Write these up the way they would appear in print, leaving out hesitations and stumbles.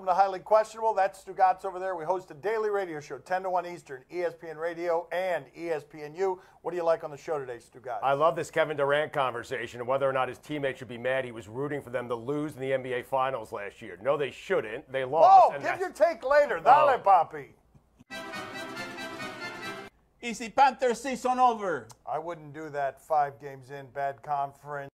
welcome to Highly Questionable. That's Stugotz over there. We host a daily radio show, 10 to 1 Eastern, ESPN Radio and ESPNU. What do you like on the show today, Stugotz? I love this Kevin Durant conversation and whether or not his teammates should be mad he was rooting for them to lose in the NBA Finals last year. No, they shouldn't. They lost. Whoa, give your take later. Dale, papi. Is the Panthers season over? I wouldn't do that 5 games in, bad conference.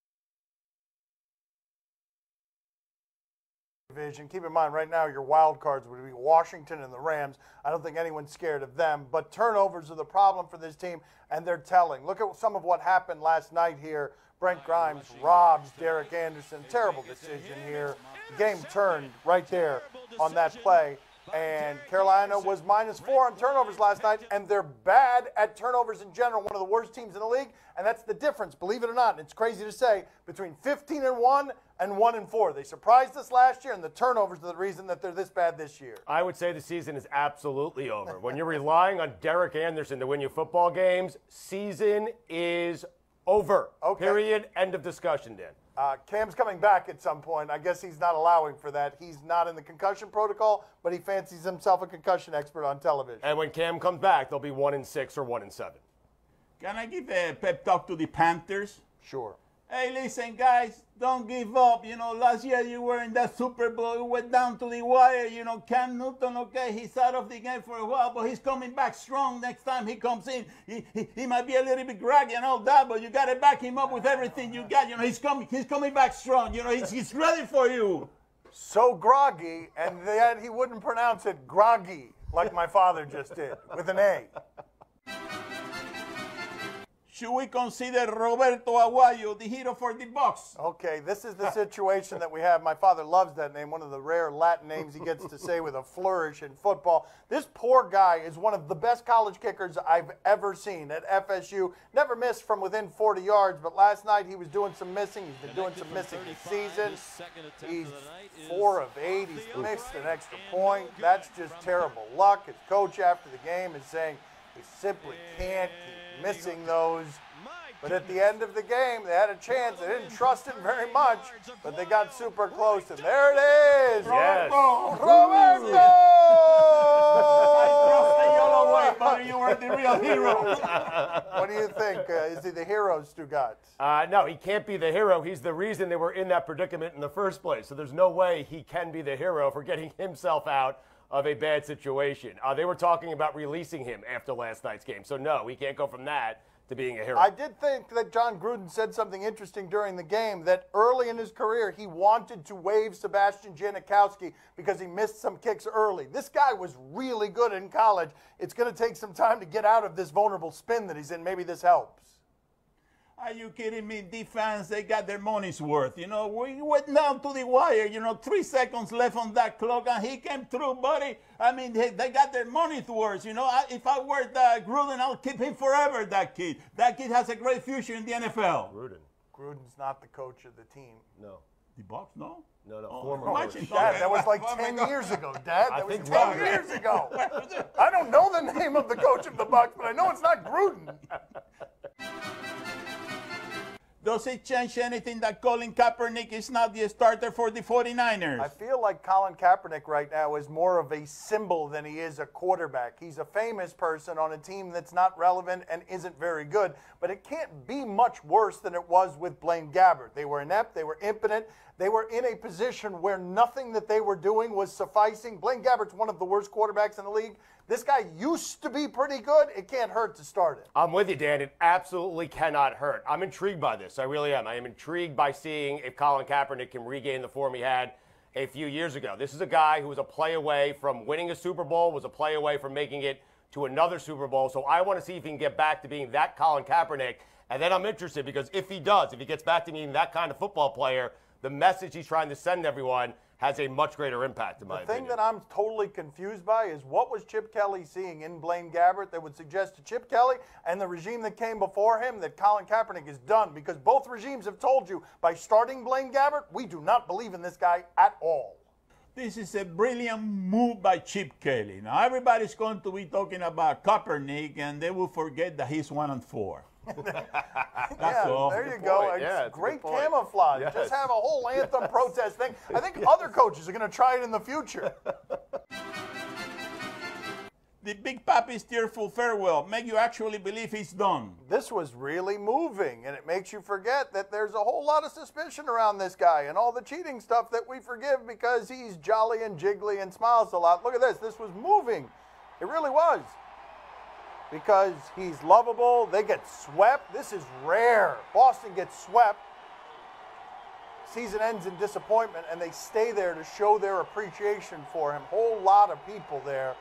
Division. Keep in mind, right now, your wild cards would be Washington and the Rams. I don't think anyone's scared of them, but turnovers are the problem for this team, and they're telling. Look at some of what happened last night here. Brent Grimes robs Derek Anderson. Terrible decision here. The game turned right there on that play, and Carolina was -4 on turnovers last night, and they're bad at turnovers in general, one of the worst teams in the league, and that's the difference, believe it or not, and it's crazy to say, between 15-1 and 1-4. They surprised us last year, and the turnovers are the reason that they're this bad this year. I would say the season is absolutely over. When you're relying on Derek Anderson to win your football games, season is over. Okay. Period. End of discussion, Dan. Cam's coming back at some point. I guess he's not allowing for that. He's not in the concussion protocol, but he fancies himself a concussion expert on television. And when Cam comes back, they'll be 1-6 or 1-7. Can I give a pep talk to the Panthers? Sure. Hey, listen, guys, don't give up. You know, last year you were in that Super Bowl. You went down to the wire. You know, Cam Newton, okay, he's out of the game for a while, but he's coming back strong next time he comes in. He might be a little bit groggy and all that, but you got to back him up with everything you got. You know, he's coming back strong. You know, he's ready for you. So groggy, and yet he wouldn't pronounce it groggy like my father just did, with an A. Should we consider Roberto Aguayo the hero for the BUCS? Okay, this is the situation that we have. My father loves that name, one of the rare Latin names he gets to say with a flourish in football. This poor guy is one of the best college kickers I've ever seen at FSU. Never missed from within 40 yards, but last night he was doing some missing. He's been doing some missing this season. He's 4 of 8. He's missed an extra point. That's just terrible luck. His coach after the game is saying he simply can't keep missing those. But at the end of the game, they had a chance. They didn't trust him very much, but they got super close. And there it is. Yes. Roberto! I trust the yellow way, but you were the real hero. What do you think? Is he the hero, Stugotz? No, he can't be the hero. He's the reason they were in that predicament in the first place. So there's no way he can be the hero for getting himself out of a bad situation. They were talking about releasing him after last night's game. So no, he can't go from that to being a hero. I did think that John Gruden said something interesting during the game, that early in his career he wanted to waive Sebastian Janikowski because he missed some kicks early. This guy was really good in college. It's going to take some time to get out of this vulnerable spin that he's in. Maybe this helps. Are you kidding me? Defense, they got their money's worth. You know, we went down to the wire, 3 seconds left on that clock, and he came through, buddy. I mean, they got their money's worth. You know, if I were Gruden, I'll keep him forever, that kid. That kid has a great future in the NFL. Gruden's not the coach of the team. No. The BUCS, no? No, Oh, former coach. Dad, that was like 10 years ago, Dad. That was 10 years ago. I don't know the name of the coach of the BUCS, but I know it's not Gruden. Does it change anything that Colin Kaepernick is not the starter for the 49ers? I feel like Colin Kaepernick right now is more of a symbol than he is a quarterback. He's a famous person on a team that's not relevant and isn't very good, but it can't be much worse than it was with Blaine Gabbert. They were inept, they were impotent, they were in a position where nothing that they were doing was sufficing. Blaine Gabbert's one of the worst quarterbacks in the league. This guy used to be pretty good. It can't hurt to start it. I'm with you, Dan. It absolutely cannot hurt. I'm intrigued by this. I really am. I am intrigued by seeing if Colin Kaepernick can regain the form he had a few years ago. This is a guy who was a play away from winning a Super Bowl, was a play away from making it to another Super Bowl. So I want to see if he can get back to being that Colin Kaepernick. And then I'm interested because if he does, if he gets back to being that kind of football player, the message he's trying to send everyone has a much greater impact, in my opinion. The thing that I'm totally confused by is what was Chip Kelly seeing in Blaine Gabbert that would suggest to Chip Kelly and the regime that came before him that Colin Kaepernick is done? Because both regimes have told you by starting Blaine Gabbert, we do not believe in this guy at all. This is a brilliant move by Chip Kelly. Now, everybody's going to be talking about Kaepernick, and they will forget that he's 1-4. Yeah, all. there you Good go. point. It's Yeah, it's a great good point. camouflage. Yes. Just have a whole anthem protest thing. I think other coaches are going to try it in the future. The Big Papi's tearful farewell make you actually believe he's done. This was really moving, and it makes you forget that there's a whole lot of suspicion around this guy and all the cheating stuff that we forgive because he's jolly and jiggly and smiles a lot. Look at this. This was moving. It really was. Because he's lovable. They get swept. This is rare. Boston gets swept. Season ends in disappointment, and they stay there to show their appreciation for him. Whole lot of people there.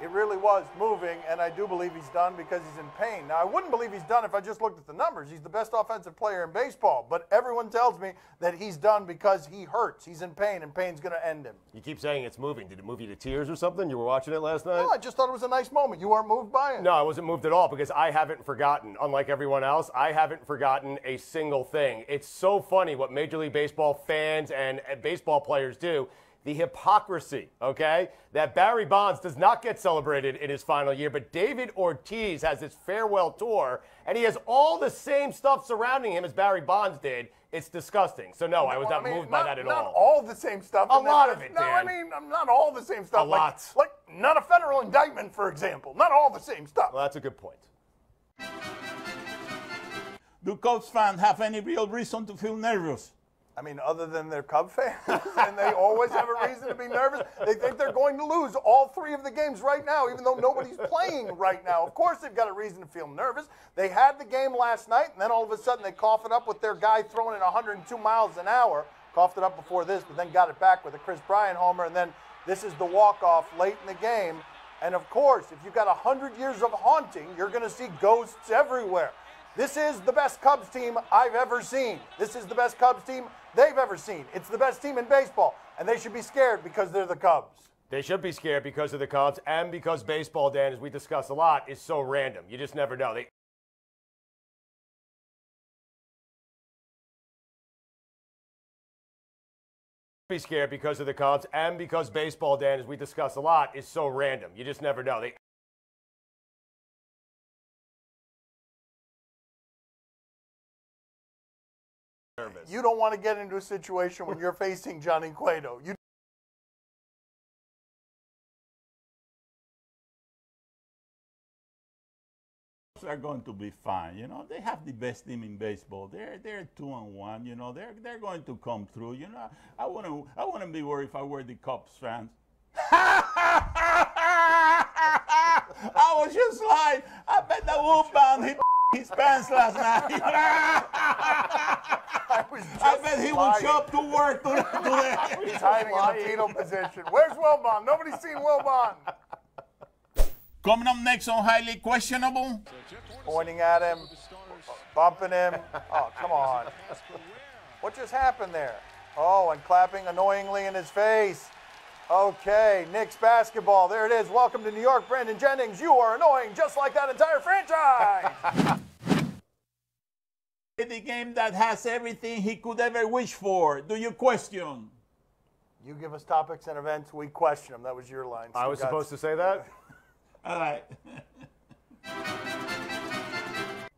It really was moving, and I do believe he's done because he's in pain. Now, I wouldn't believe he's done if I just looked at the numbers. He's the best offensive player in baseball, but everyone tells me that he's done because he hurts. He's in pain, and pain's going to end him. You keep saying it's moving. Did it move you to tears or something? You were watching it last night? No, I just thought it was a nice moment. You weren't moved by it? No, I wasn't moved at all because I haven't forgotten. Unlike everyone else, I haven't forgotten a single thing. It's so funny what Major League Baseball fans and baseball players do. The hypocrisy, okay? That Barry Bonds does not get celebrated in his final year, but David Ortiz has his farewell tour, and he has all the same stuff surrounding him as Barry Bonds did. It's disgusting. So, no, I was not moved by that at not all. Not all the same stuff. A lot of it, No, Dan. I mean, not all the same stuff. A lot. Like not a federal indictment, for example. Not all the same stuff. Well, that's a good point. Do Cubs fans have any real reason to feel nervous? I mean, other than they're Cub fans, and they always have a reason to be nervous. They think they're going to lose all 3 of the games right now, even though nobody's playing right now. Of course, they've got a reason to feel nervous. They had the game last night, and then all of a sudden they cough it up with their guy throwing it 102 miles an hour. Coughed it up before this, but then got it back with a Chris Bryant homer, and then this is the walk-off late in the game. And of course, if you've got 100 years of haunting, you're going to see ghosts everywhere. This is the best Cubs team I've ever seen. This is the best Cubs team they've ever seen. It's the best team in baseball, and they should be scared because they're the Cubs. They should be scared because of the Cubs and because baseball, Dan, as we discuss a lot, is so random. You just never know. Be scared because of the Cubs and because baseball, Dan, as we discuss a lot, is so random. You just never know. You don't want to get into a situation when you're facing Johnny Cueto. Are going to be fine. You know, they have the best team in baseball. They're 2-1. You know, they're going to come through. You know, I wouldn't be worried if I were the Cubs fans. I was just like, I bet the Wolfbound hit his pants last night. I bet he would show up to work today. He's hiding in the fetal position. Where's Wilbon? Nobody's seen Wilbon. Coming up next on Highly Questionable. Pointing at him, bumping him. Oh, come on. What just happened there? Oh, and clapping annoyingly in his face. Okay, Knicks basketball. There it is. Welcome to New York, Brandon Jennings. You are annoying just like that entire franchise. The game that has everything he could ever wish for. Do you question? You give us topics and events, we question them. That was your line. I was supposed to say that? All right.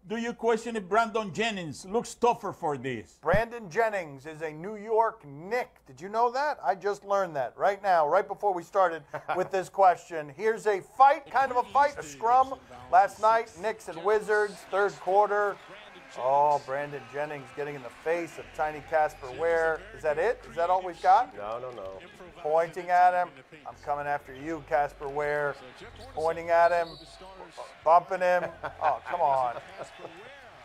Do you question if Brandon Jennings looks tougher for this? Brandon Jennings is a New York Knick. Did you know that? I just learned that right now, right before we started with this question. Here's a fight, kind of a fight, a scrum. Last night, Knicks and Wizards, third quarter. Oh, Brandon Jennings getting in the face of Tiny Casper Ware. Is that it? Is that all we've got? No. Pointing at him. I'm coming after you, Casper Ware. Pointing at him. Bumping him. Oh, come on.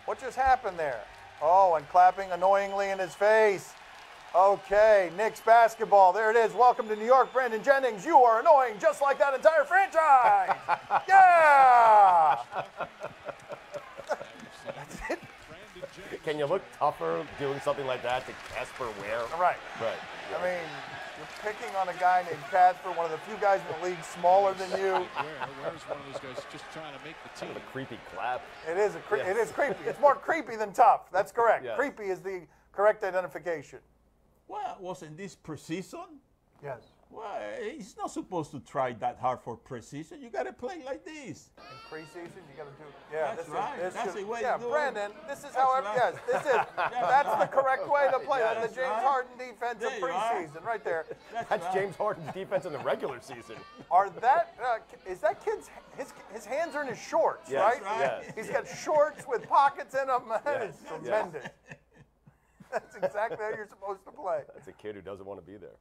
What just happened there? Oh, and clapping annoyingly in his face. Okay, Knicks basketball. There it is. Welcome to New York, Brandon Jennings. You are annoying just like that entire franchise. Yeah! That's it. Can you look tougher doing something like that to Casper Ware? Right. Right. Yeah. I mean, you're picking on a guy named Casper, one of the few guys in the league smaller than you. Ware's one of those guys just trying to make the team. Kind of a creepy clap. It is it is creepy. It's more creepy than tough. That's correct. Yes. Creepy is the correct identification. Well, wasn't this preseason? Yes. Well, he's not supposed to try that hard for preseason. You got to play like this. In preseason, you got to do. Yeah, That's right. That's the way yeah, to do Brandon, it. this is how. Right. Yes, this is. That's the correct way to play. That's the James right. Harden defense of There you are. preseason, right there. That's right. James Harden's defense in the regular season. Are that is that kid's his hands are in his shorts, Yes, right? right. yes. He's got shorts with pockets in them. That Yes, is tremendous. That's exactly how you're supposed to play. That's a kid who doesn't want to be there.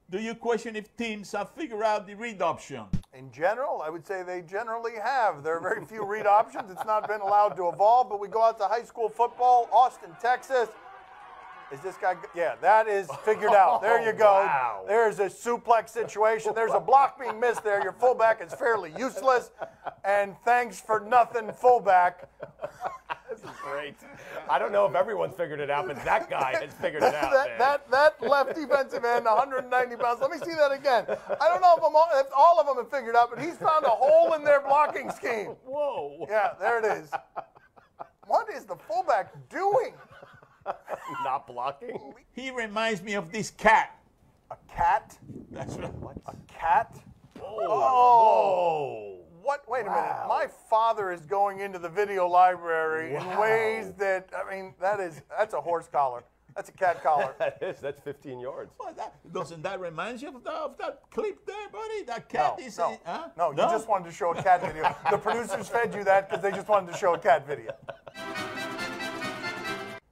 Do you question if teams have figured out the read option? In general, I would say they generally have. There are very few read options. It's not been allowed to evolve, but we go out to high school football, Austin, Texas. Is this guy? Yeah, that is figured out. There you go. Wow. There's a suplex situation. There's a block being missed there. Your fullback is fairly useless. And thanks for nothing, fullback. This is great. I don't know if everyone's figured it out, but that guy has figured it out, man. That left defensive end, 190 pounds. Let me see that again. I don't know if all of them have figured out, but he's found a hole in their blocking scheme. Whoa. Yeah, there it is. What is the fullback doing? Not blocking? He reminds me of this cat. A cat? That's right. A cat? Whoa. What? Wait a minute. My father is going into the video library in ways that, I mean, that's a horse collar. That's a cat collar. That's 15 yards. Well, doesn't that remind you of that clip there, buddy? That cat is... huh? No, you just wanted to show a cat video. The producers fed you that because they just wanted to show a cat video.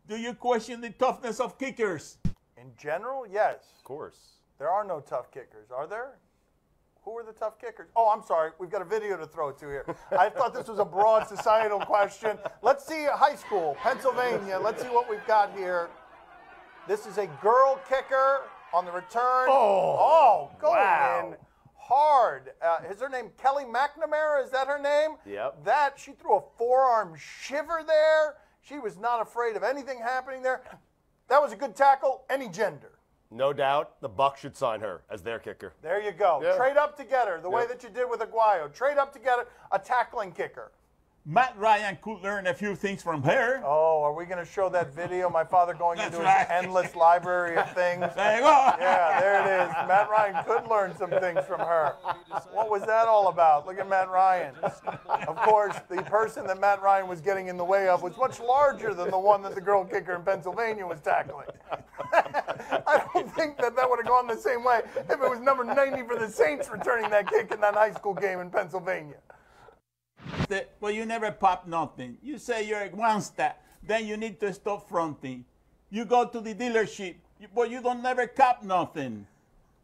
Do you question the toughness of kickers? In general, yes. Of course. There are no tough kickers, are there? Who are the tough kickers? Oh, I'm sorry. We've got a video to throw to here. I thought this was a broad societal question. Let's see high school, Pennsylvania. Let's see what we've got here. This is a girl kicker on the return. Going in hard. Is her name Kelly McNamara? Is that her name? Yep. She threw a forearm shiver there. She was not afraid of anything happening there. That was a good tackle, any gender. No doubt the BUCS should sign her as their kicker. There you go. Yeah. Trade up to get her, the way that you did with AGUAYO. Trade up to get her, a tackling kicker. Matt Ryan could learn a few things from her. Oh, are we going to show that video? My father going That's into right. his endless library of things. There you go. Yeah, there it is. Matt Ryan could learn some things from her. What was that all about? Look at Matt Ryan. Of course, the person that Matt Ryan was getting in the way of was much larger than the one that the girl kicker in Pennsylvania was tackling. I don't think that would have gone the same way if it was number 90 for the Saints returning that kick in that high school game in Pennsylvania. Well, you never pop nothing. You say you're a one-step, then you need to stop fronting. You go to the dealership, but you don't never cop nothing.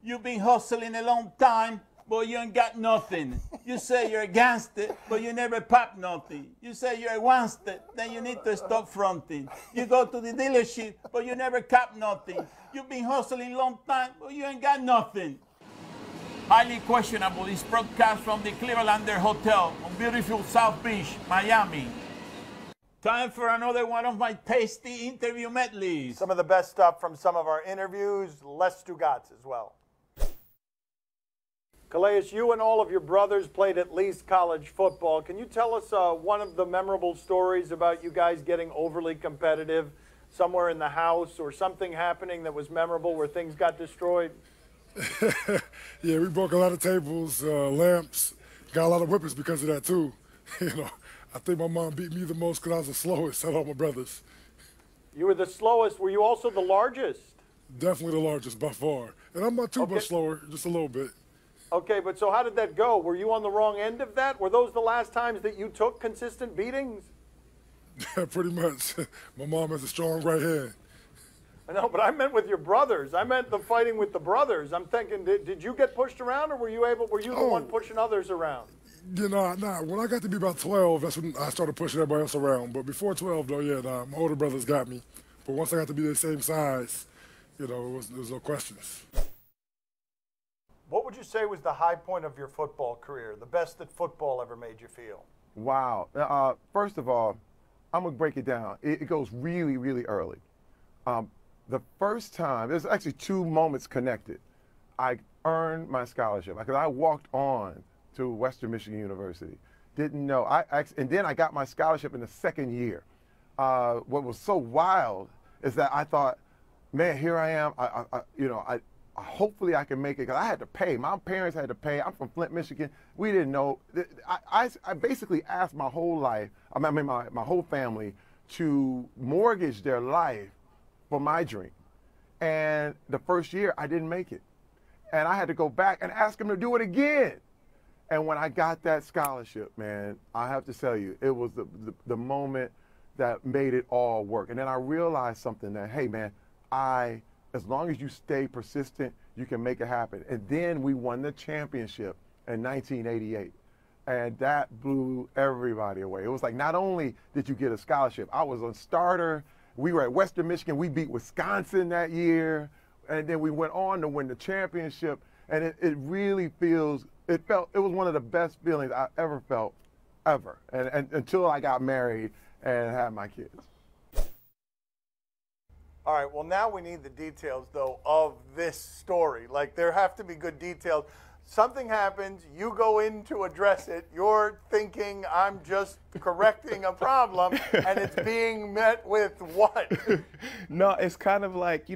You've been hustling a long time, but you ain't got nothing. You say you're against it, but you never pop nothing. You say you're a one-step, then you need to stop fronting. You go to the dealership, but you never cop nothing. You've been hustling a long time, but you ain't got nothing. Highly questionable is broadcast from the Clevelander Hotel on beautiful South Beach, Miami. Time for another one of my tasty interview medleys. Some of the best stuff from some of our interviews, Les Stugotz as well. Calais, you and all of your brothers played at least college football. Can you tell us one of the memorable stories about you guys getting overly competitive somewhere in the house or something happening that was memorable where things got destroyed? Yeah, we broke a lot of tables, lamps, got a lot of whippings because of that too. I think my mom beat me the most because I was the slowest out of all my brothers. You were the slowest. Were you also the largest? Definitely the largest by far. And I'm not too much slower, just a little bit. Okay, but so how did that go? Were you on the wrong end of that? Were those the last times that you took consistent beatings? Yeah, pretty much. My mom has a strong right hand. No, but I meant with your brothers. I meant the fighting with the brothers. I'm thinking, did you get pushed around, or were you the one pushing others around? Nah. When I got to be about 12, that's when I started pushing everybody else around. But before 12, though, yeah, my older brothers got me. But once I got to be the same size, there was no questions. What would you say was the high point of your football career, the best that football ever made you feel? Wow. First of all, I'm going to break it down. It goes really, really early. The first time, there's actually two moments connected. I earned my scholarship because I walked on to Western Michigan University. Didn't know. And then I got my scholarship in the second year. What was so wild is that I thought man, here I am. Hopefully I can make it, because I had to pay. My parents had to pay. I'm from Flint, Michigan. We didn't know. I basically asked my whole life, my whole family, to mortgage their life for my dream. And the first year, I didn't make it. And I had to go back and ask them to do it again. And when I got that scholarship, man, I have to tell you, it was the moment that made it all work. And then I realized something, that, hey, man, as long as you stay persistent, you can make it happen. And then we won the championship in 1988. And that blew everybody away. It was like, not only did you get a scholarship, I was a starter. We were at Western Michigan. We beat Wisconsin that year. And then we went on to win the championship. And it really feels, it was one of the best feelings I ever felt, ever. And until I got married and had my kids. All right, well, now we need the details, though, of this story. Like, there have to be good details. Something happens, you go in to address it, you're thinking I'm just correcting a problem, and it's being met with what? No, it's kind of like,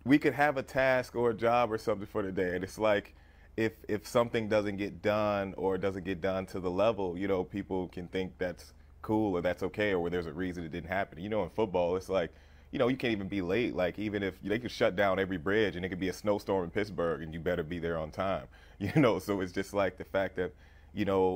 we could have a task or a job or something for the day, and it's like, if something doesn't get done or doesn't get done to the level, people can think that's cool or that's okay, or where there's a reason it didn't happen. In football, it's like, you can't even be late. Like, even if they could shut down every bridge and it could be a snowstorm in Pittsburgh and you better be there on time, So it's just like the fact that,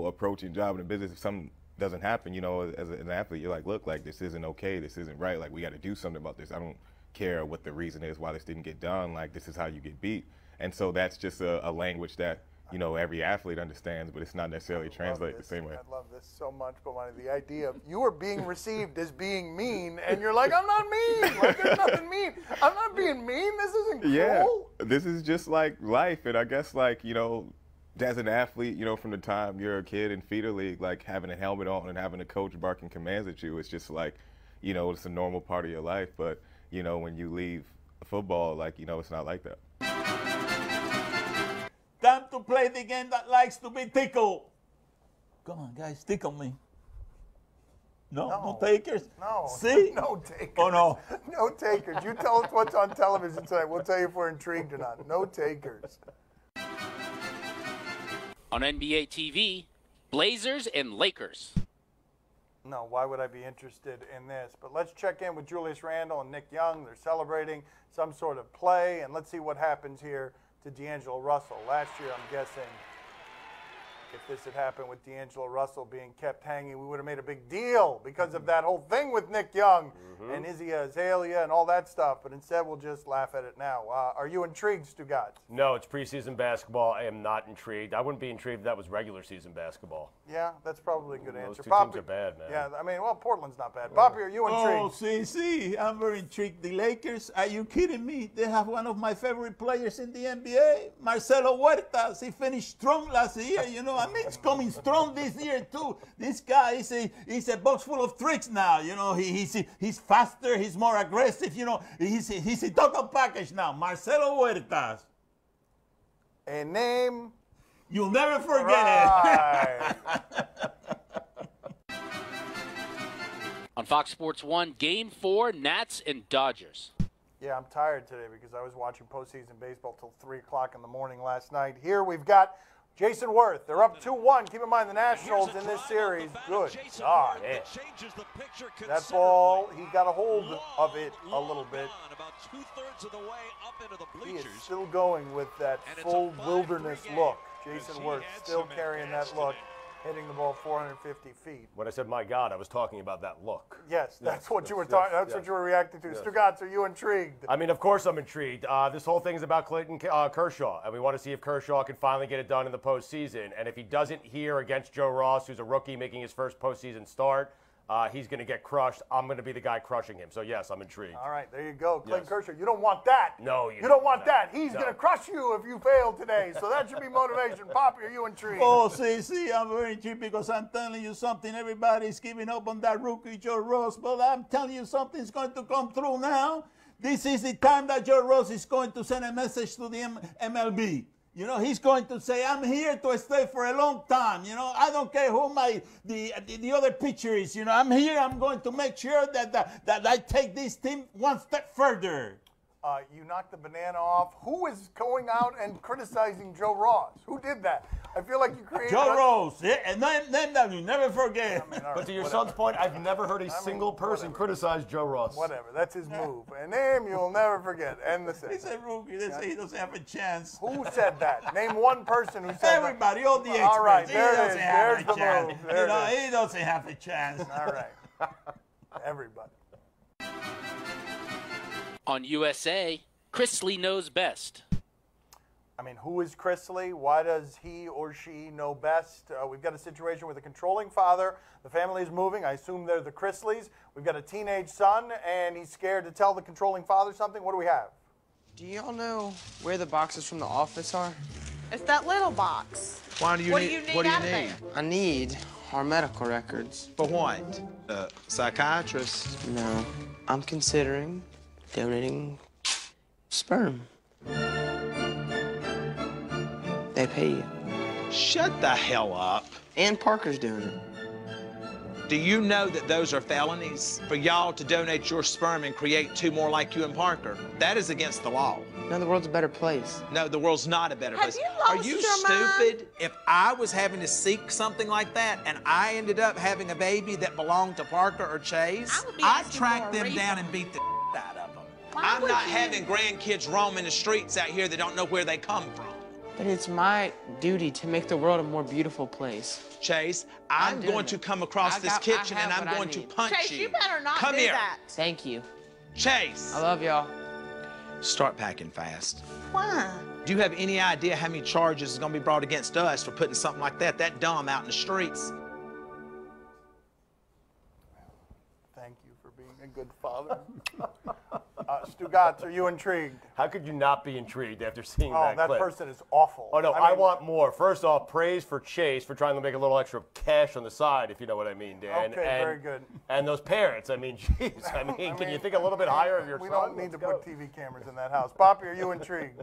approaching job and business, if something doesn't happen, as an athlete, you're like, look, like, this isn't okay. This isn't right. Like, we got to do something about this. I don't care what the reason is why this didn't get done. Like, this is how you get beat. And so that's just a language that, every athlete understands, but it's not necessarily translated the same way. I love this so much, but the idea of you are being received as being mean, and you're like, I'm not mean. Like, there's nothing mean. I'm not being mean. This isn't cool. Yeah, this is just like life. And I guess, like, as an athlete, from the time you're a kid in feeder league, like having a helmet on and having a coach barking commands at you, it's just like, it's a normal part of your life. But, when you leave football, like, it's not like that. Time to play the game that likes to be tickled. Come on, guys, tickle me. No takers? No. See? No takers. Oh, no. No takers. You tell us what's on television tonight. We'll tell you if we're intrigued or not. No takers. On NBA TV, Blazers and Lakers. No, why would I be interested in this? But let's check in with Julius Randle and Nick Young. They're celebrating some sort of play, and let's see what happens here to D'Angelo Russell. Last year, I'm guessing, if this had happened with D'Angelo Russell being kept hanging, we would have made a big deal because of that whole thing with Nick Young and Izzy Azalea and all that stuff. But instead, we'll just laugh at it now. Are you intrigued, Stugat? No, it's preseason basketball. I am not intrigued. I wouldn't be intrigued if that was regular season basketball. Yeah, that's probably a good answer. Those two teams are bad, man. Yeah, well, Portland's not bad. Poppy, are you intrigued? See, I'm very intrigued. The Lakers, are you kidding me? They have one of my favorite players in the NBA, Marcelo Huertas. He finished strong last year, he's coming strong this year too. This guy is a box full of tricks now. He's faster, he's more aggressive. He's a total package now. Marcelo Huertas. A name you'll never forget it. On Fox Sports 1, Game 4, Nats and Dodgers. Yeah, I'm tired today because I was watching postseason baseball till 3 o'clock in the morning last night. Here we've got Jason Worth. They're up 2-1. Keep in mind the Nationals in this series. Good God. That ball, he got a hold of it a little bit. He is still going with that full wilderness look. Jason Worth still carrying that look, hitting the ball 450 feet. When I said, my God, I was talking about that look. Yes, that's what you were talking. That's what you were reacting to. Stugatz, are you intrigued? I mean, of course I'm intrigued. This whole thing is about Clayton Kershaw, and we want to see if Kershaw can finally get it done in the postseason. And if he doesn't here against Joe Ross, who's a rookie making his first postseason start, he's going to get crushed. I'm going to be the guy crushing him. So, yes, I'm intrigued. All right, there you go. Clayton Kershaw, you don't want that. No, you don't want that. He's going to crush you if you fail today. So that should be motivation. Poppy, are you intrigued? Oh, see, I'm very intrigued because I'm telling you something. Everybody's giving up on that rookie, Joe Ross. But I'm telling you something's going to come through now. This is the time that Joe Ross is going to send a message to the MLB. He's going to say, I'm here to stay for a long time. I don't care who the other pitcher is. I'm here. I'm going to make sure that I take this team one step further. You knocked the banana off. Who is going out and criticizing Joe Ross? Who did that? I feel like you created... Joe Ross, and name that you never forget. But to your son's point, I've never heard a single person criticize Joe Ross. Whatever, that's his move. A name you'll never forget. End the sentence. He's a rookie. They say he doesn't have a chance. Who said that? Name one person who said that. Everybody, all the experts. All right, He there it doesn't is. have There's a the chance. move. There it is. He doesn't have a chance. All right. Everybody. On USA, Chrisley knows best. I mean, who is Chrisley? Why does he or she know best? We've got a situation with a controlling father. The family is moving. I assume they're the Chrisleys. We've got a teenage son, and he's scared to tell the controlling father something. What do we have? Do y'all know where the boxes from the office are? It's that little box. What do you need out of there? I need our medical records. For what? Psychiatrist? No, I'm considering donating sperm. They pay you. Shut the hell up. And Parker's doing it. Do you know that those are felonies? For y'all to donate your sperm and create two more like you and Parker, that is against the law. No, the world's a better place. No, the world's not a better place. You lost Are you your mind? stupid? If I was having to seek something like that and I ended up having a baby that belonged to Parker or Chase, I would be I'd asking track for a them down refund. and beat the out of them. Why I'm would not you? having grandkids roaming the streets out here that don't know where they come from. But it's my duty to make the world a more beautiful place. Chase, I'm I'm doing going to it. come across this kitchen and have I'm what I going to need. punch Chase, you better not Come do here. that. Thank you. Chase, I love y'all. start packing fast. Why? Do you have any idea how many charges is going to be brought against us for putting something like that dumb out in the streets? Thank you for being a good father. Stu Gatz, are you intrigued? How could you not be intrigued after seeing Oh, that that clip? person is awful. Oh, no, I I mean, want more. First off, praise for Chase for trying to make a little extra cash on the side, if you know what I mean, Dan. Okay, very good. And those parents, I mean, jeez, I mean, can you think a little bit higher of your We son? don't need to Let's put go. TV cameras in that house. Poppy, are you intrigued?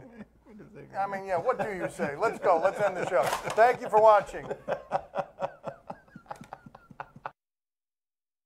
I mean, yeah, what do you say? Let's go. Let's end the show. Thank you for watching.